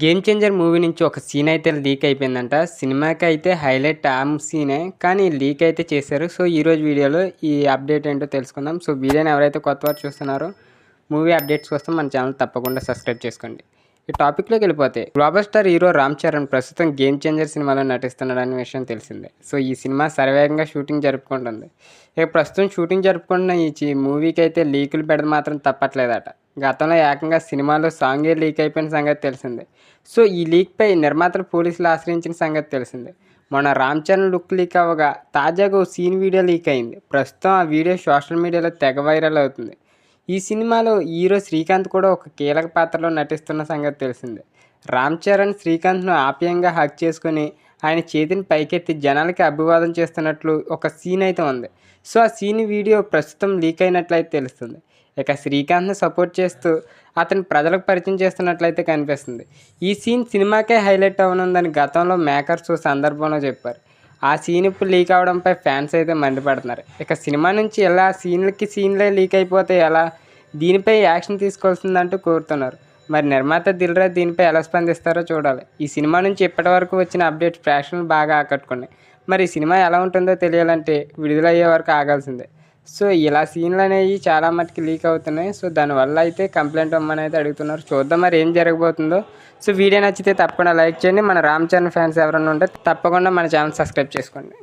Game changer movie నుంచి ఒక scene అయితే లీక్ అయిపోయిందంట. సినిమాకి అయితే హైలైట్ ఆ సీనే, కానీ లీక్ అయితే చేశారు. సో ఈరోజు వీడియోలో ఈ అప్డేట్ ఏంటో తెలుసుకుందాం. సో వీడియోని ఎవరైతే కొత్త వారు చూస్తున్నారో మూవీ అప్డేట్స్ కోసం మన ఛానల్ తప్పకుండా సబ్స్క్రైబ్ చేసుకోండి. ఈ టాపిక్లోకి వెళ్ళిపోతే, global star hero Ram Charan ప్రస్తుతం గేమ్ చేంజర్ సినిమాలో నటిస్తున్నాడనే విషయం తెలిసిందే. సో ఈ సినిమా శరవేగంగా షూటింగ్ జరుపుకుంటుంది. ఇక ప్రస్తుతం షూటింగ్ జరుపుకుంటున్న ఈ మూవీకి అయితే లీకులు పెడద మాత్రం తప్పట్లేదట. గతంలో ఏకంగా సినిమాలో సాంగే లీక్ అయిపోయిన సంగతి తెలిసిందే. సో ఈ లీక్పై నిర్మాతలు పోలీసులు ఆశ్రయించిన సంగతి తెలిసిందే. మొన్న రామ్ చరణ్ లుక్ లీక్ అవ్వగా తాజాగా ఓ సీన్ వీడియో లీక్ అయింది. ప్రస్తుతం ఆ వీడియో సోషల్ మీడియాలో తెగ వైరల్ అవుతుంది. ఈ సినిమాలో హీరో శ్రీకాంత్ కూడా ఒక కీలక పాత్రలో నటిస్తున్న సంగతి తెలిసిందే. రామ్ చరణ్ శ్రీకాంత్ను ఆప్యాయంగా హగ్ చేసుకుని ఆయన చేతిని పైకెత్తి జనాలకి అభివాదం చేస్తున్నట్లు ఒక సీన్ అయితే ఉంది. సో ఆ సీన్ వీడియో ప్రస్తుతం లీక్ అయినట్లయితే తెలుస్తుంది. ఇక శ్రీకాంత్ను సపోర్ట్ చేస్తూ అతను ప్రజలకు పరిచయం చేస్తున్నట్లయితే కనిపిస్తుంది. ఈ సీన్ సినిమాకే హైలైట్ అవనుందని గతంలో మేకర్స్ సందర్భంలో చెప్పారు. ఆ సీన్ ఇప్పుడు లీక్ అవడంపై ఫ్యాన్స్ అయితే మండిపడుతున్నారు. ఇక సినిమా నుంచి ఎలా సీన్లే లీక్ అయిపోతే ఎలా, దీనిపై యాక్షన్ తీసుకోవాల్సిందంటూ కోరుతున్నారు. మరి నిర్మాత దిల్ రాజు దీనిపై ఎలా స్పందిస్తారో చూడాలి. ఈ సినిమా నుంచి ఇప్పటివరకు వచ్చిన అప్డేట్స్ ప్రేక్షకులను బాగా ఆకట్టుకున్నాయి. మరి ఈ సినిమా ఎలా ఉంటుందో తెలియాలంటే విడుదలయ్యే వరకు ఆగాల్సిందే. సో ఇలా సీన్లు అనేవి చాలా మటుకు లీక్ అవుతున్నాయి. సో దానివల్ల అయితే కంప్లైంట్ ఇవ్వమని అయితే అడుగుతున్నారు. చూద్దాం మరి ఏం జరగబోతుందో. సో వీడియో నచ్చితే తప్పకుండా లైక్ చేయండి. మన రామ్ చరణ్ ఫ్యాన్స్ ఎవరైనా ఉంటే తప్పకుండా మన ఛానల్ సబ్స్క్రైబ్ చేసుకోండి.